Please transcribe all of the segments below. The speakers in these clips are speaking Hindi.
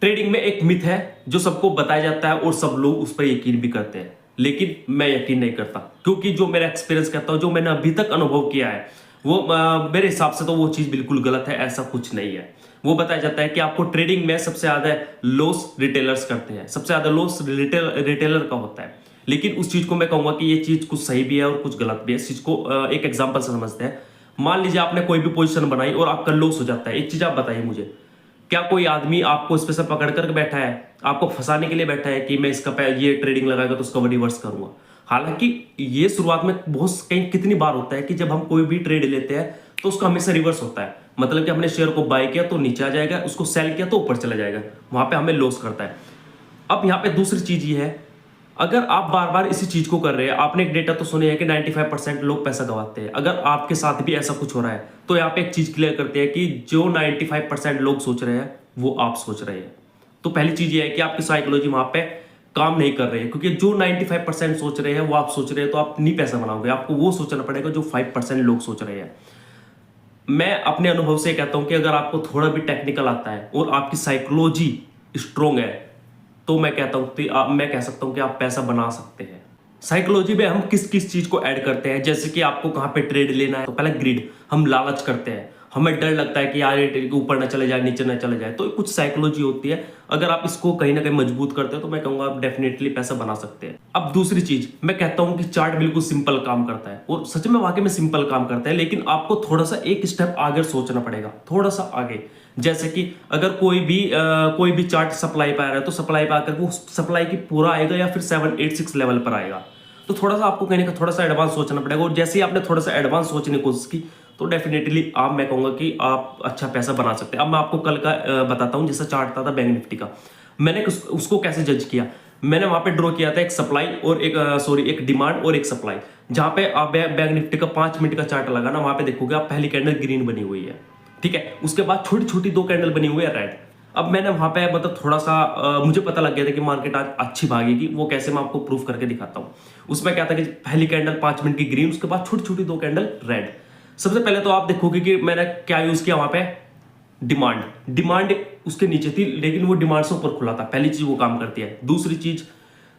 ट्रेडिंग में एक मिथ है जो सबको बताया जाता है और सब लोग उस पर यकीन भी करते हैं, लेकिन मैं यकीन नहीं करता, क्योंकि जो मेरा एक्सपीरियंस कहता हूं, जो मैंने अभी तक अनुभव किया है, वो मेरे हिसाब से तो वो चीज बिल्कुल गलत है। ऐसा कुछ नहीं है। वो बताया जाता है कि आपको ट्रेडिंग में सबसे ज्यादा लॉस रिटेलर्स करते हैं, सबसे ज्यादा लॉस रिटेलर का होता है। लेकिन उस चीज को मैं कहूंगा कि ये चीज कुछ सही भी है और कुछ गलत भी है। इस चीज को एक एग्जांपल से समझते हैं। मान लीजिए आपने कोई भी पोजीशन बनाई और आपका लॉस हो जाता है। एक चीज आप बताइए मुझे, क्या कोई आदमी आपको इस पे से पकड़ कर बैठा है, आपको फंसाने के लिए बैठा है कि मैं इसका ये ट्रेडिंग लगाएगा तो उसका रिवर्स करूंगा? हालांकि ये शुरुआत में बहुत कहीं कितनी बार होता है कि जब हम कोई भी ट्रेड लेते हैं तो उसका हमेशा रिवर्स होता है। मतलब कि हमने शेयर को बाय किया तो नीचे आ जाएगा, उसको सेल किया तो ऊपर चला जाएगा, वहां पे हमें लॉस करता है। अब यहाँ पे दूसरी चीज ये है, अगर आप बार बार इसी चीज को कर रहे हैं, आपने एक डेटा तो सुने है कि 95% लोग पैसा गंवाते हैं। अगर आपके साथ भी ऐसा कुछ हो रहा है तो यहाँ पे एक चीज क्लियर करते हैं कि जो 95% लोग सोच रहे हैं वो आप सोच रहे हैं। तो पहली चीज ये है कि आपकी साइकोलॉजी वहां पे काम नहीं कर रही है, क्योंकि जो 95% सोच रहे हैं वो आप सोच रहे हैं, तो आप नहीं पैसा बनाओगे। आपको वो सोचना पड़ेगा जो 5% लोग सोच रहे हैं। मैं अपने अनुभव से कहता हूं कि अगर आपको थोड़ा भी टेक्निकल आता है और आपकी साइकोलॉजी स्ट्रोंग है तो मैं कहता हूं कि मैं कह सकता हूं कि आप पैसा बना सकते हैं। साइकोलॉजी में हम किस किस चीज को ऐड करते हैं, जैसे कि आपको कहां पे ट्रेड लेना है, तो पहले ग्रीड, हम लालच करते हैं, हमें डर लगता है कि यार ये ऊपर ना चले जाए, नीचे ना चले जाए, तो कुछ साइकोलॉजी होती है। अगर आप इसको कहीं ना कहीं मजबूत करते हैं तो मैं कहूंगा आप डेफिनेटली पैसा बना सकते हैं। अब दूसरी चीज मैं कहता हूं कि चार्ट बिल्कुल सिंपल काम करता है, और सच में वाकई में सिंपल काम करता है, लेकिन आपको थोड़ा सा एक स्टेप आगे सोचना पड़ेगा, थोड़ा सा आगे। जैसे कि अगर कोई भी चार्ट सप्लाई पे आ रहा है तो सप्लाई पे आकर वो सप्लाई की पूरा आएगा या फिर 786 लेवल पर आएगा, तो थोड़ा सा आपको कहने का थोड़ा सा एडवांस सोचना पड़ेगा। और जैसे ही आपने थोड़ा सा एडवांस सोचने की कोशिश की तो डेफिनेटली मैं कहूंगा कि आप अच्छा पैसा बना सकते हैं। अब मैं आपको कल का बताता हूं, जैसा चार्ट था बैंक निफ्टी का, मैंने उसको कैसे जज किया। मैंने वहां पे ड्रॉ किया था एक सप्लाई और एक डिमांड और एक सप्लाई। जहां पे आप बैंक निफ्टी का 5 मिनट का चार्ट लगा ना, वहां पे देखोगे आप पहली कैंडल ग्रीन बनी हुई है, ठीक है। उसके बाद छोटी छोटी 2 कैंडल बनी हुई है रेड। अब मैंने वहां पे मतलब थोड़ा सा मुझे पता लग गया था कि मार्केट आज अच्छी भागेगी। वो कैसे, मैं आपको प्रूफ करके दिखाता हूँ। उसमें क्या था कि पहली कैंडल 5 मिनट की ग्रीन, उसके बाद छोटी छोटी 2 कैंडल रेड। सबसे पहले तो आप देखोगे कि मैंने क्या यूज किया वहां पे, डिमांड उसके नीचे थी, लेकिन वो डिमांड से ऊपर खुला था। पहली चीज वो काम करती है। दूसरी चीज,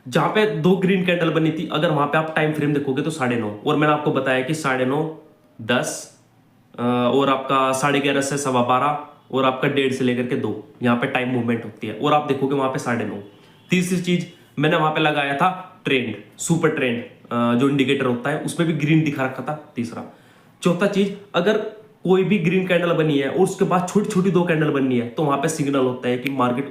जहां पे 2 ग्रीन कैंडल बनी थी, अगर वहां पे आप टाइम फ्रेम देखोगे तो 9:30, और मैंने आपको बताया कि 9:30, 10 और आपका 11:30 से 12:15 और आपका 1:30 से लेकर के 2, यहाँ पे टाइम मूवमेंट होती है, और आप देखोगे वहां पे 9:30। तीसरी चीज मैंने वहां पे लगाया था ट्रेंड, सुपर ट्रेंड जो इंडिकेटर होता है, उसमें भी ग्रीन दिखा रखा था। तीसरा, चौथा चीज, अगर कोई भी ग्रीन कैंडल बनी है और उसके बाद छोटी छोटी 2 कैंडल बननी है तो वहां पे सिग्नल होता है कि मार्केट